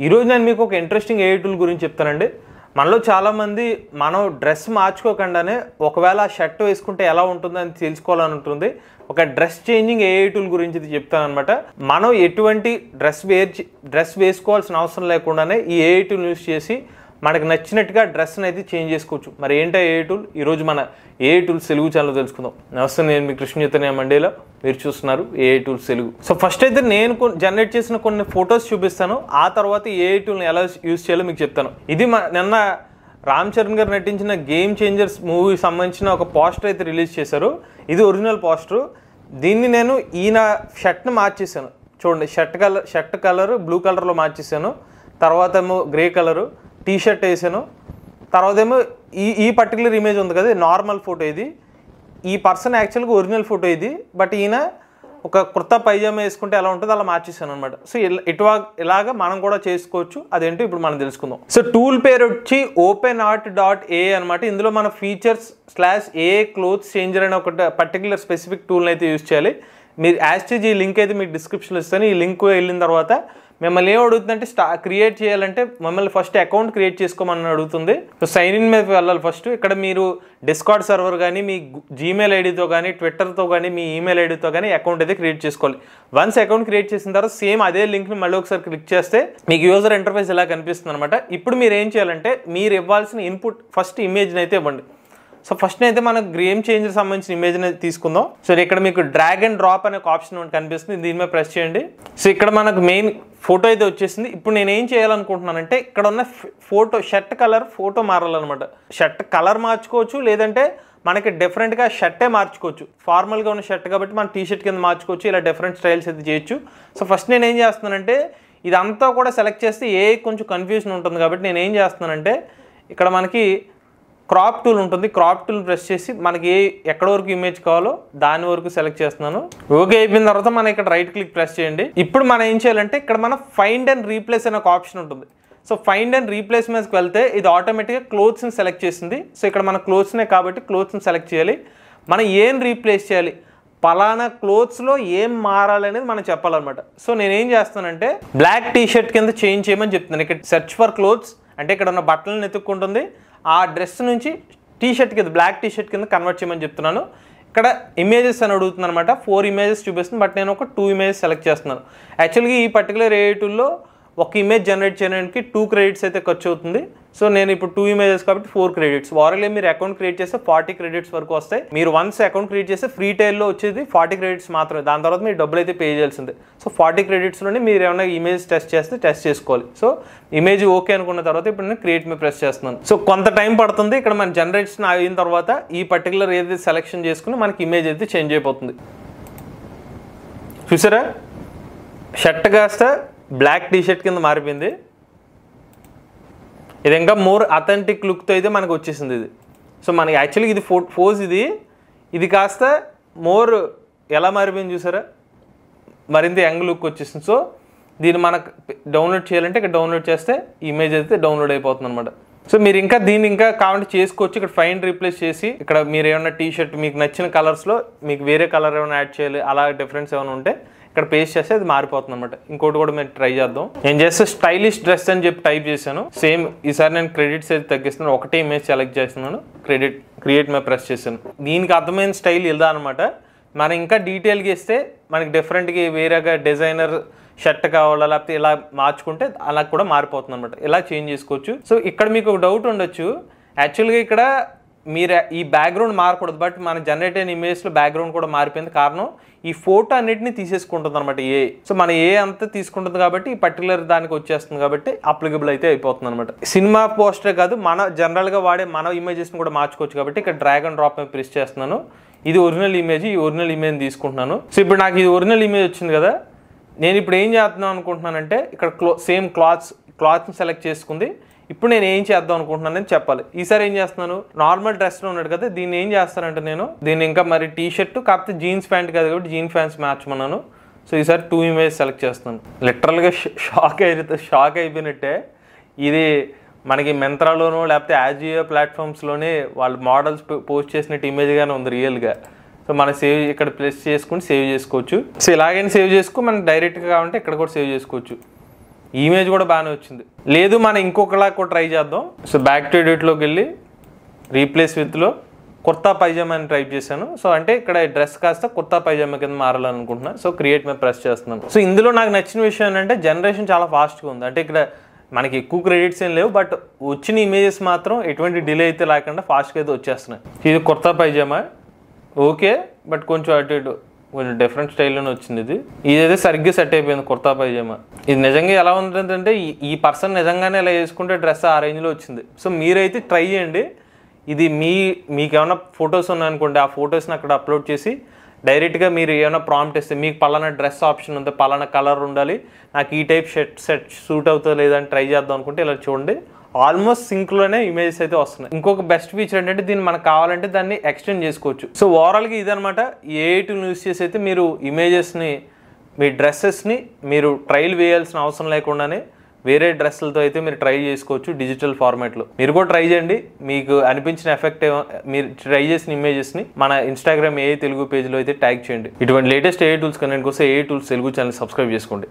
ఈరోజు నేను మీకు ఒక ఇంట్రెస్టింగ్ ఏఐ టూల్ గురించి చెప్తానండి. మనలో చాలామంది మనం డ్రెస్ మార్చుకోకుండానే ఒకవేళ ఆ షర్ట్ వేసుకుంటే ఎలా ఉంటుందో అని తెలుసుకోవాలని ఉంటుంది. ఒక డ్రెస్ చేంజింగ్ ఏఐ టూల్ గురించి ఇది చెప్తానమాట. మనం ఎటువంటి డ్రెస్ వేసుకోవాల్సిన అవసరం లేకుండానే ఈ ఏఐ టూల్ యూస్ చేసి మనకు నచ్చినట్టుగా డ్రెస్ని అయితే చేంజ్ చేసుకోవచ్చు. మరి ఏంటో ఏఐ టూల్? ఈరోజు మన ఏఐ టూల్స్ తెలుగు ఛానల్ తెలుసుకుందాం. నమస్తే, నేను మీ కృష్ణ చైతన్య మండేలా, మీరు చూస్తున్నారు AI tools Telugu. So first అయితే నేను జనరేట్ చేసిన కొన్ని ఫొటోస్ చూపిస్తాను. ఆ తర్వాత ఏఐ టూల్ని ఎలా యూజ్ చేయాలో మీకు చెప్తాను. ఇది నిన్న రామ్ చరణ్ గారు నటించిన గేమ్ చేంజర్స్ మూవీకి సంబంధించిన ఒక పోస్టర్ అయితే రిలీజ్ చేశారు. ఇది ఒరిజినల్ పోస్టర్. దీన్ని నేను ఈయన షర్ట్ని మార్చేసాను. చూడండి, షర్ట్ కలర్ బ్లూ కలర్లో మార్చేసాను. తర్వాత ఏమో గ్రే కలరు టీ షర్ట్ వేసాను. తర్వాత ఏమో ఈ పర్టికులర్ ఇమేజ్ ఉంది కదా, నార్మల్ ఫోటో. ఇది ఈ పర్సన్ యాక్చువల్గా ఒరిజినల్ ఫోటో ఇది, బట్ ఈయన ఒక కుర్తా పైజామా వేసుకుంటే ఎలా ఉంటుందో అలా మార్చేసాను అనమాట. సో ఇలాగా మనం కూడా చేసుకోవచ్చు. అదేంటో ఇప్పుడు మనం తెలుసుకుందాం. సో టూల్ పేరు వచ్చి openart.ai అనమాట. ఇందులో మన ఫీచర్స్ /AI క్లోత్స్ చేంజర్ అనే ఒక పర్టికులర్ స్పెసిఫిక్ టూల్ని అయితే యూజ్ చేయాలి. మీరు యాస్టీజ్ ఈ లింక్ అయితే మీకు డిస్క్రిప్షన్లో ఇస్తాను. ఈ లింక్ వెళ్ళిన తర్వాత మిమ్మల్ని ఏం అడుగుతుందంటే క్రియేట్ చేయాలంటే మమ్మల్ని ఫస్ట్ అకౌంట్ క్రియేట్ చేసుకోమని అడుగుతుంది. సో సైన్ ఇన్ మీద వెళ్ళాలి ఫస్ట్. ఇక్కడ మీరు డిస్కార్డ్ సర్వర్ కానీ మీ జీమెయిల్ ఐడితో కానీ ట్విట్టర్తో కానీ మీ ఈమెయిల్ ఐడితో కానీ అకౌంట్ అయితే క్రియేట్ చేసుకోవాలి. వన్స్ అకౌంట్ క్రియేట్ చేసిన తర్వాత సేమ్ అదే లింక్ని మళ్ళీ ఒకసారి క్లిక్ చేస్తే మీకు యూజర్ ఇంటర్ఫేస్ ఇలా కనిపిస్తుంది అనమాట. ఇప్పుడు మీరు ఏం చేయాలంటే మీరు ఇవ్వాల్సిన ఇన్పుట్ ఫస్ట్ ఇమేజ్ని అయితే ఇవ్వండి. సో ఫస్ట్ అయితే మనం గేమ్ చేంజర్ సంబంధించిన ఇమేజ్ అనేది తీసుకుందాం. సో ఇక్కడ మీకు డ్రాగ్ అండ్ డ్రాప్ అనే ఒక ఆప్షన్ కనిపిస్తుంది. దీని మీద ప్రెస్ చేయండి. సో ఇక్కడ మనకు మెయిన్ ఫోటో అయితే వచ్చేసింది. ఇప్పుడు నేను ఏం చేయాలనుకుంటున్నానంటే ఇక్కడ ఉన్న షర్ట్ కలర్ ఫోటో మారాలన్నమాట. షర్ట్ కలర్ మార్చుకోవచ్చు, లేదంటే మనకి డిఫరెంట్గా షర్టే మార్చుకోవచ్చు. ఫార్మల్గా ఉన్న షర్ట్ కాబట్టి మనం టీ షర్ట్ కింద మార్చుకోవచ్చు. ఇలా డిఫరెంట్ స్టైల్స్ అయితే చేయొచ్చు. సో ఫస్ట్ నేను ఏం చేస్తున్నానంటే ఇదంతా కూడా సెలెక్ట్ చేస్తే కొంచెం కన్ఫ్యూజన్ ఉంటుంది కాబట్టి నేను ఏం చేస్తున్నానంటే ఇక్కడ మనకి క్రాప్ టూల్ ఉంటుంది. క్రాప్ టూల్ ప్రెస్ చేసి మనకి ఎక్కడ వరకు ఇమేజ్ కావాలో దాని వరకు సెలెక్ట్ చేస్తున్నాను. ఓకే అయిపోయిన తర్వాత మనం ఇక్కడ రైట్ క్లిక్ ప్రెస్ చేయండి. ఇప్పుడు మనం ఏం చేయాలంటే ఇక్కడ మనం ఫైండ్ అండ్ రీప్లేస్ అనే ఒక ఆప్షన్ ఉంటుంది. సో ఫైండ్ అండ్ రీప్లేస్ మీదకి వెళ్తే ఇది ఆటోమేటిక్గా క్లోత్స్ని సెలెక్ట్ చేసింది. సో ఇక్కడ మన క్లోత్స్నే కాబట్టి క్లోత్స్ని సెలెక్ట్ చేయాలి. మనం ఏం రీప్లేస్ చేయాలి, పలానా క్లోత్స్లో ఏం మారాలి అనేది మనం చెప్పాలన్నమాట. సో నేనేం చేస్తానంటే బ్లాక్ టీ షర్ట్ కింద చేంజ్ చేయమని చెప్తున్నాను. ఇక్కడ సెర్చ్ ఫర్ క్లోత్స్ అంటే ఇక్కడ ఉన్న బట్టలను ఎత్తుక్కుంటుంది. ఆ డ్రెస్ నుంచి టీ షర్ట్ కింద బ్లాక్ టీ షర్ట్ కింద కన్వర్ట్ చేయమని చెప్తున్నాను. ఇక్కడ ఇమేజెస్ అని అడుగుతుంది అనమాట. 4 ఇమేజెస్ చూపిస్తుంది, బట్ నేను ఒక 2 ఇమేజెస్ సెలెక్ట్ చేస్తున్నాను. యాక్చువల్గా ఈ పర్టికులర్ ఏఐ టూల్లో ఒక ఇమేజ్ జనరేట్ చేయడానికి 2 క్రెడిట్స్ అయితే ఖర్చు అవుతుంది. సో నేను ఇప్పుడు 2 ఇమేజెస్ కాబట్టి 4 క్రెడిట్స్. ఓవరాల్గా మీరు అకౌంట్ క్రియేట్ చేస్తే 40 క్రెడిట్స్ వరకు వస్తాయి. మీరు వన్స్ అకౌంట్ క్రియేట్ చేస్తే ఫ్రీ టైల్లో వచ్చేది 40 క్రెడిట్స్ మాత్రమే. దాని తర్వాత మీరు డబ్బులు అయితే పే చేయాల్సిందే. సో 40 క్రెడిట్స్లోనే మీరు ఏమైనా ఇమేజ్ టెస్ట్ చేస్తే టెస్ట్ చేసుకోవాలి. సో ఇమేజ్ ఓకే అనుకున్న తర్వాత ఇప్పుడు నేను క్రియేట్ మీద ప్రెస్ చేస్తున్నాను. సో కొంత టైం పడుతుంది. ఇక్కడ మన జనరేషన్ అయిన తర్వాత ఈ పర్టికులర్ ఏదైతే సెలెక్షన్ చేసుకుని మనకి ఇమేజ్ అయితే చేంజ్ అయిపోతుంది. చూసారా, షర్ట్ కాస్త బ్లాక్ టీ షర్ట్ కింద మారిపోయింది. ఇది ఇంకా మోర్ అథెంటిక్ లుక్తో అయితే మనకు వచ్చేసింది ఇది. సో మనకి యాక్చువల్గా ఇది ఫోజ్ ఇది కాస్త మోర్ ఎలా మారిపోయింది చూసారా, మరింత యంగ్ లుక్ వచ్చేసింది. సో దీన్ని మనకు డౌన్లోడ్ చేయాలంటే ఇక్కడ డౌన్లోడ్ చేస్తే ఇమేజ్ అయితే డౌన్లోడ్ అయిపోతుంది అనమాట. సో మీరు ఇంకా దీన్ని ఇంకా కావాలంటే చేసుకోవచ్చు. ఇక్కడ ఫైండ్ రీప్లేస్ చేసి ఇక్కడ మీరు ఏమైనా టీ షర్ట్ మీకు నచ్చిన కలర్స్లో మీకు వేరే కలర్ ఏమైనా యాడ్ చేయాలి, అలా డిఫరెన్స్ ఏమైనా ఉంటే ఇక్కడ పేస్ట్ చేస్తే అది మారిపోతుంది అనమాట. ఇంకోటి కూడా మేము ట్రై చేద్దాం. నేను చేస్తే స్టైలిష్ డ్రెస్ అని చెప్పి టైప్ చేశాను. సేమ్ ఈసారి నేను క్రెడిట్స్ అయితే తగ్గిస్తున్నాను. ఒకటే ఇమేజ్ సెలెక్ట్ చేస్తున్నాను, క్రియేట్ మీద ప్రెస్ చేశాను. దీనికి అర్థమైన స్టైల్ ఇలా అనమాట. మనం ఇంకా డీటెయిల్గా ఇస్తే మనకి డిఫరెంట్గా వేరేగా డిజైనర్ షర్ట్ కావాలా, లేకపోతే ఇలా మార్చుకుంటే అలా కూడా మారిపోతుంది అనమాట. ఇలా చేంజ్ చేసుకోవచ్చు. సో ఇక్కడ మీకు ఒక డౌట్ ఉండొచ్చు, యాక్చువల్గా ఇక్కడ మీరు ఈ బ్యాక్గ్రౌండ్ మారకూడదు, బట్ మన జనరేట్ అయిన ఇమేజ్లో బ్యాక్గ్రౌండ్ కూడా మారిపోయింది. కారణం ఈ ఫోటో అన్నిటిని తీసేసుకుంటుంది అనమాట సో మన అంతా తీసుకుంటుంది కాబట్టి ఈ పర్టికులర్ దానికి వచ్చేస్తుంది కాబట్టి అప్లికబుల్ అయితే అయిపోతుంది అనమాట. సినిమా పోస్టరే కాదు, మన జనరల్గా వాడే మన ఇమేజెస్ని కూడా మార్చుకోవచ్చు కాబట్టి ఇక్కడ డ్రాగ్ అండ్ డ్రాప్ మీద ప్రెస్ చేస్తున్నాను. ఇది ఒరిజినల్ ఇమేజ్, ఈ ఒరిజినల్ ఇమేజ్ తీసుకుంటున్నాను. సో ఇప్పుడు నాకు ఇది ఒరిజినల్ ఇమేజ్ వచ్చింది కదా, నేను ఇప్పుడు ఏం చేద్దాం అనుకుంటున్నానంటే ఇక్కడ సేమ్ క్లాత్ని సెలెక్ట్ చేసుకుంది. ఇప్పుడు నేను ఏం చేద్దాం అనుకుంటున్నానని చెప్పాలి. ఈసారి ఏం చేస్తున్నాను, నార్మల్ డ్రెస్లో ఉన్నాడు కదా, దీన్ని ఏం చేస్తానంటే నేను దీన్ని ఇంకా మరి టీ షర్ట్ కాకపోతే జీన్స్ ప్యాంట్ కాదు కాబట్టి జీన్స్ ప్యాంట్స్ మార్చమన్నాను. సో ఈసారి 2 ఇమేజ్ సెలెక్ట్ చేస్తున్నాను. లిటరల్గా షాక్ అయిపోయినట్టే. ఇది మనకి మింత్రాలోనో లేకపోతే యాజియో ప్లాట్ఫామ్స్లోనే వాళ్ళు మోడల్స్ పోస్ట్ చేసినట్టు ఇమేజ్గానే ఉంది రియల్గా. సో మనం ఇక్కడ ప్రెస్ చేసుకుని సేవ్ చేసుకోవచ్చు. సో ఇలాగైనా సేవ్ చేసుకో, మనకి డైరెక్ట్గా కావాలంటే ఇక్కడ కూడా సేవ్ చేసుకోవచ్చు. ఈ ఇమేజ్ కూడా బాగానే వచ్చింది. లేదు మనం ఇంకొకలా కూడా ట్రై చేద్దాం. సో బ్యాక్ టు ఎడిట్లోకి వెళ్ళి రీప్లేస్ విత్లో కుర్తా పైజామా అని టైప్ చేశాను. సో అంటే ఇక్కడ డ్రెస్ కాస్త కుర్తా పైజామా కింద మారాలనుకుంటున్నాను. సో క్రియేట్ మీద ప్రెస్ చేస్తున్నాను. సో ఇందులో నాకు నచ్చిన విషయం ఏంటంటే జనరేషన్ చాలా ఫాస్ట్గా ఉంది. అంటే ఇక్కడ మనకి ఎక్కువ క్రెడిట్స్ ఏం లేవు, బట్ వచ్చిన ఇమేజెస్ మాత్రం ఎటువంటి డిలే అయితే లేకుండా ఫాస్ట్గా అయితే వచ్చేస్తున్నాయి. ఇది కుర్తా పైజామా ఓకే, బట్ కొంచెం అటు ఇటు కొంచెం డిఫరెంట్ స్టైల్లోనే వచ్చింది. ఇదైతే సరిగ్గా సెట్ అయిపోయింది కుర్తా పైజామా. ఇది నిజంగా ఎలా ఉంటుందంటే ఈ పర్సన్ నిజంగానే ఇలా వేసుకుంటే డ్రెస్ ఆ రేంజ్లో వచ్చింది. సో మీరైతే ట్రై చేయండి. ఇది మీకు ఏమైనా ఫొటోస్ ఉన్నాయనుకోండి, ఆ ఫొటోస్ని అక్కడ అప్లోడ్ చేసి డైరెక్ట్గా మీరు ఏమైనా ప్రాంప్ట్ ఇస్తే మీకు పలానా డ్రెస్ ఆప్షన్ ఉంది, పలానా కలర్ ఉండాలి, నాకు ఈ టైప్ సెట్ సూట్ అవుతుంది లేదని ట్రై చేద్దాం అనుకుంటే ఇలా చూడండి, ఆల్మోస్ట్ సింక్లోనే ఇమేజెస్ అయితే వస్తున్నాయి. ఇంకొక బెస్ట్ ఫీచర్ ఏంటంటే దీన్ని మనకు కావాలంటే దాన్ని ఎక్స్టెండ్ చేసుకోవచ్చు. సో ఓవరాల్గా ఇదనమాట AI టూల్ యూస్ చేసి అయితే మీరు ఇమేజెస్ని, మీ డ్రెస్సెస్ని మీరు ట్రైల్ వేయాల్సిన అవసరం లేకుండానే వేరే డ్రెస్సులతో అయితే మీరు ట్రై చేసుకోవచ్చు డిజిటల్ ఫార్మాట్లో. మీరు కూడా ట్రై చేయండి. మీకు అనిపించిన ఎఫెక్ట్ మీరు ట్రై చేసిన ఇమేజెస్ని మన ఇన్స్టాగ్రామ్ AI తెలుగు పేజ్లో అయితే ట్యాగ్ చేయండి. ఇటువంటి లేటెస్ట్ AI టూల్స్ కంటెంట్ కోసం AI tools Telugu channel subscribe చేసుకోండి.